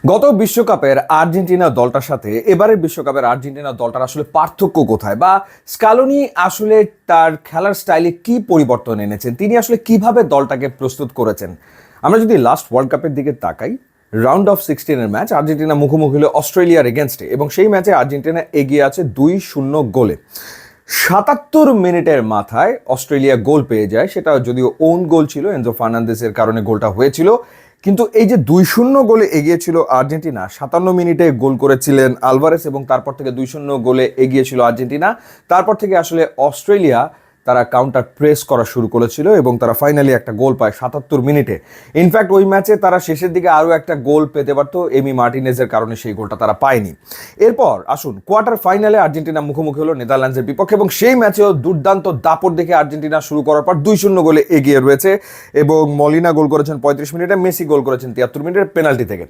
গত বিশ্বকাপের আর্জেন্টিনা দলটার সাথে এবারের বিশ্বকাপের আর্জেন্টিনা দলটার আসলে পার্থক্য কোথায়, বা স্কালোনি আসলে তার খেলার স্টাইলে কি পরিবর্তন এনেছেন, তিনি আসলে কিভাবে দলটাকে প্রস্তুত করেছেন। আমরা যদি লাস্ট ওয়ার্ল্ড কাপের দিকে তাকাই, রাউন্ড অফ 16-এর ম্যাচ আর্জেন্টিনা মুখোমুখি হলো অস্ট্রেলিয়ার এগেনস্টে, এবং সেই ম্যাচে আর্জেন্টিনা এগিয়ে আছে 2-0 গোলে। 77 মিনিটের মাথায় অস্ট্রেলিয়া গোল পেয়ে যায়, সেটা যদিও ওন গোল ছিল, এনজো ফার্নান্দেসের কারণে গোলটা হয়েছিল। কিন্তু এই যে 2-0 গোলে এগিয়েছিল আর্জেন্টিনা, 57 মিনিটে গোল করেছিলেন আলভারেস, এবং তারপর থেকে 2-0 গোলে এগিয়েছিল আর্জেন্টিনা। তারপর থেকে আসলে অস্ট্রেলিয়া তারা কাউন্টার প্রেস করা শুরু করেছিল এবং তারা ফাইনালি একটা গোল পায় 77 মিনিটে। ইনফ্যাক্ট ওই ম্যাচে তারা শেষের দিকে আরও একটা গোল পেতে পারতো, এমি মার্টিনেজের কারণে সেই গোলটা তারা পায়নি। এরপর আসুন কোয়ার্টার ফাইনালে আর্জেন্টিনা মুখোমুখি হলো নেদারল্যান্ডসের বিপক্ষে, এবং সেই ম্যাচেও দুর্দান্ত দাপট দেখে আর্জেন্টিনা শুরু করার পর 2-0 গোলে এগিয়ে রয়েছে। এবং মলিনা গোল করেছেন 35 মিনিটে, মেসি গোল করেছেন 73 মিনিটের পেনাল্টি থেকে।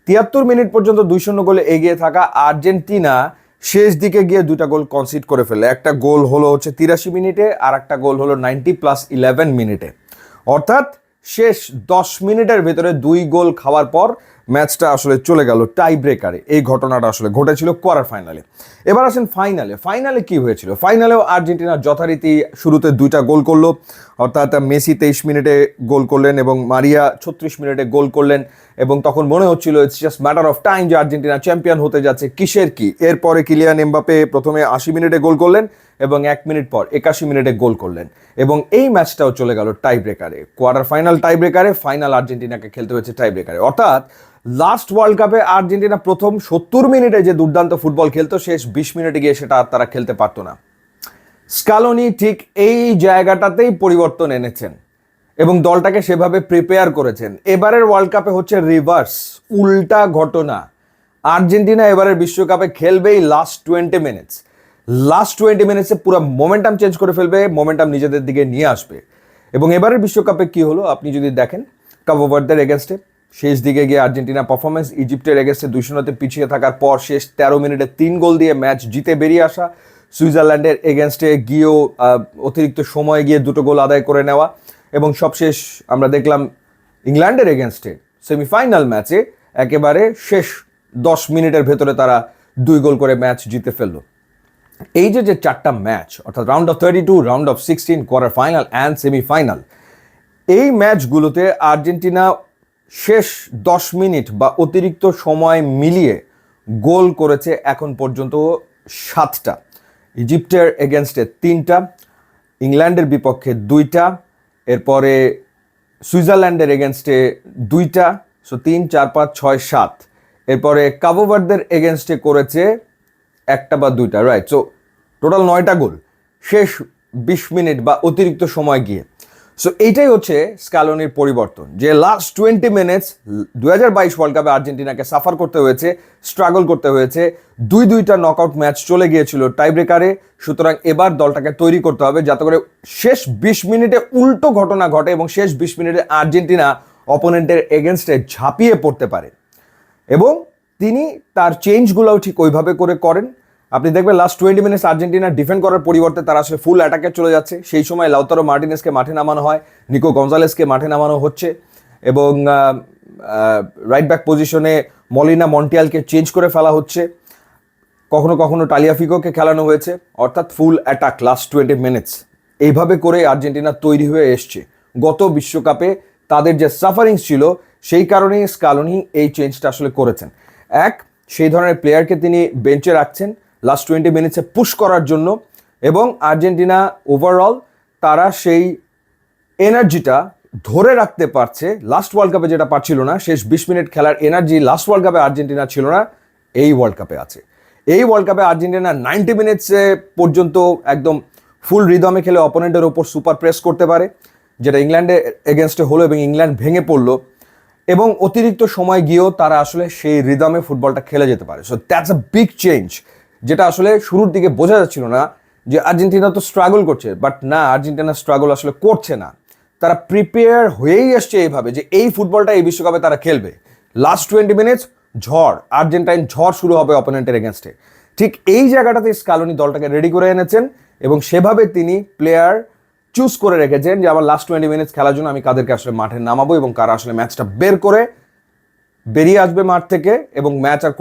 73 মিনিট পর্যন্ত 2-0 গোলে এগিয়ে থাকা আর্জেন্টিনা শেষ দিকে গিয়ে দুটা গোল কনসিড করে ফেলে। একটা গোল হলো 83 মিনিটে, আর একটা গোল হলো 90+11 মিনিটে। অর্থাৎ শেষ 10 মিনিটের ভেতরে 2 গোল খাওয়ার পর ম্যাচটা আসলে চলে গেল টাই ব্রেকারে। এই ঘটনাটা আসলে ঘটেছিল কোয়ার্টার ফাইনালে। এবার আসেন ফাইনালে কি হয়েছিল। ফাইনালেও আর্জেন্টিনা যথারীতি শুরুতে 2টা গোল করলো, অর্থাৎ মেসি 23 মিনিটে গোল করলেন এবং মারিয়া 36 মিনিটে গোল করলেন, এবং তখন মনে হচ্ছিল it's just matter of time যে আর্জেন্টিনা চ্যাম্পিয়ন হতে যাচ্ছে, কিসের কি। এরপরে কিলিয়ান এমবাপে প্রথমে 80 মিনিটে গোল করলেন এবং 1 মিনিট পর 81 মিনিটে গোল করলেন, এবং এই ম্যাচটাও চলে গেল টাই ব্রেকারে। কোয়ার্টার ফাইনাল টাই ব্রেকারে, ফাইনাল আর্জেন্টিনাকে খেলতে হয়েছে টাই ব্রেকারে। অর্থাৎ লাস্ট ওয়ার্ল্ড কাপে আর্জেন্টিনা প্রথম 70 মিনিটে যে দুর্দান্ত ফুটবল খেলতো, শেষ 20 মিনিটে গিয়ে সেটা আর তারা খেলতে পারতো না। স্কালোনি ঠিক এই জায়গাটাতেই পরিবর্তন এনেছেন এবং দলটাকে সেভাবে প্রিপেয়ার করেছেন। এবারের ওয়ার্ল্ড কাপে হচ্ছে রিভার্স, উল্টা ঘটনা। আর্জেন্টিনা এবারের বিশ্বকাপে খেলবেই লাস্ট 20 মিনিটস। লাস্ট 20 মিনিটসে পুরো মোমেন্টাম চেঞ্জ করে ফেলবে, মোমেন্টাম নিজেদের দিকে নিয়ে আসবে। এবং এবারের বিশ্বকাপে কি হলো আপনি যদি দেখেন, কাবো ভার্দের এগেনস্টে শেষ দিকে গিয়ে আর্জেন্টিনা পারফরমেন্স, ইজিপ্টের এগেনস্টে 2-0-তে পিছিয়ে থাকার পর শেষ 13 মিনিটে 3 গোল দিয়ে ম্যাচ জিতে বেরিয়ে আসা, সুইজারল্যান্ডের এগেনস্টে গিয়েও অতিরিক্ত সময়ে গিয়ে 2টো গোল আদায় করে নেওয়া, এবং সবশেষ আমরা দেখলাম ইংল্যান্ডের এগেনস্টে সেমিফাইনাল ম্যাচে একেবারে শেষ 10 মিনিটের ভেতরে তারা 2 গোল করে ম্যাচ জিতে ফেললো। এই যে 4টা ম্যাচ, অর্থাৎ round of 32, round of 16, quarter final and semifinal, এই ম্যাচগুলোতে আর্জেন্টিনা শেষ 10 মিনিট বা অতিরিক্ত সময় মিলিয়ে গোল করেছে এখন পর্যন্ত 7টা। ইজিপ্টের এগেনস্টে 3টা, ইংল্যান্ডের বিপক্ষে 2টা, এরপরে সুইজারল্যান্ডের এগেনস্টে 2টা, সো 3, 4, 5, 6, 7। এরপরে কাবো ভার্দের এগেনস্টে করেছে 1টা বা 2টা, রাইট। সো টোটাল 9টা গোল শেষ 20 মিনিট বা অতিরিক্ত সময় গিয়ে। সো এইটাই হচ্ছে স্কালোনির পরিবর্তন, যে লাস্ট 20 মিনিটস 2022 ওয়ার্ল্ড কাপে আর্জেন্টিনাকে সাফার করতে হয়েছে, স্ট্রাগল করতে হয়েছে। 2টা নকআউট ম্যাচ চলে গিয়েছিল টাই ব্রেকারে। সুতরাং এবার দলটাকে তৈরি করতে হবে যাতে করে শেষ 20 মিনিটে উল্টো ঘটনা ঘটে এবং শেষ 20 মিনিটে আর্জেন্টিনা অপোনেন্টের এগেনস্টে ঝাঁপিয়ে পড়তে পারে। এবং তিনি তার চেঞ্জগুলোও ঠিক ওইভাবে করে করেন। আপনি দেখবেন লাস্ট 20 মিনিটস আর্জেন্টিনা ডিফেন্ড করার পরিবর্তে তারা আসলে ফুল অ্যাটাকে চলে যাচ্ছে। সেই সময় লাউতারো মার্টিনেজকে মাঠে নামানো হয়, নিকো গঞ্জালেসকে মাঠে নামানো হচ্ছে, এবং রাইট ব্যাক পজিশনে মলিনা মন্টিয়ালকে চেঞ্জ করে ফেলা হচ্ছে, কখনো কখনো টালিয়াফিকোকে খেলানো হয়েছে। অর্থাৎ ফুল অ্যাটাক লাস্ট 20 মিনিটস। এইভাবে করে আর্জেন্টিনা তৈরি হয়ে এসছে। গত বিশ্বকাপে তাদের যে সাফারিংস ছিল, সেই কারণেই স্কালোনি এই চেঞ্জটা আসলে করেছেন। সেই ধরনের প্লেয়ারকে তিনি বেঞ্চে রাখছেন লাস্ট 20 মিনিটসে পুশ করার জন্য, এবং আর্জেন্টিনা ওভারঅল তারা সেই এনার্জিটা ধরে রাখতে পারছে। লাস্ট ওয়ার্ল্ড কাপে যেটা পারছিল না, শেষ 20 মিনিট খেলার এনার্জি লাস্ট ওয়ার্ল্ড কাপে আর্জেন্টিনা ছিল না, এই ওয়ার্ল্ড কাপে আছে। এই ওয়ার্ল্ড কাপে আর্জেন্টিনা 90 মিনিটসে পর্যন্ত একদম ফুল রিদমে খেলে অপোনেন্টের ওপর সুপার প্রেস করতে পারে, যেটা ইংল্যান্ডের এগেনস্টে হলো এবং ইংল্যান্ড ভেঙে পড়লো, এবং অতিরিক্ত সময় গিয়েও তারা আসলে সেই রিদমে ফুটবলটা খেলে যেতে পারে। So that's a big change, যেটা আসলে শুরুর দিকে বোঝা যাচ্ছিল না যে আর্জেন্টিনা তো স্ট্রাগল করছে, বাট না, আর্জেন্টিনা স্ট্রাগল আসলে করছে না। তারা প্রিপেয়ার হয়েই আসছে এইভাবে যে এই ফুটবলটা এই বিশ্বকাপে তারা খেলবে। লাস্ট 20 মিনিটস ঝড়, আর্জেন্টাইন ঝড় শুরু হবে অপোনেন্টের এগেনস্টে। ঠিক এই জায়গাটাতে স্কালোনি দলটাকে রেডি করে এনেছেন, এবং সেভাবে তিনি প্লেয়ার চুজ করে রেখেছেন যে আমার লাস্ট 20 মিনিটস খেলার জন্য আমি কাদেরকে আসলে মাঠে নামাবো এবং কারা আসলে ম্যাচটা বের করে বেরিয়ে আসবে মাঠ থেকে এবং ম্যাচ আর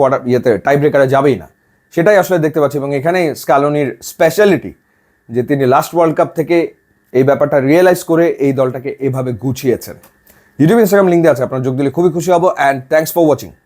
টাই ব্রেকারে যাবেই না, সেটাই আসলে দেখতে পাচ্ছি। এবং এখানেই স্ক্যালোনির স্পেশালিটি, যে তিনি লাস্ট ওয়ার্ল্ড কাপ থেকে এই ব্যাপারটা রিয়েলাইজ করে এই দলটাকে এভাবে গুছিয়েছেন। ইউটিউব ইনস্টাগ্রাম লিঙ্ক দেওয়া আছে, আপনার যোগ দিলে খুবই খুশি হব। And thanks for watching.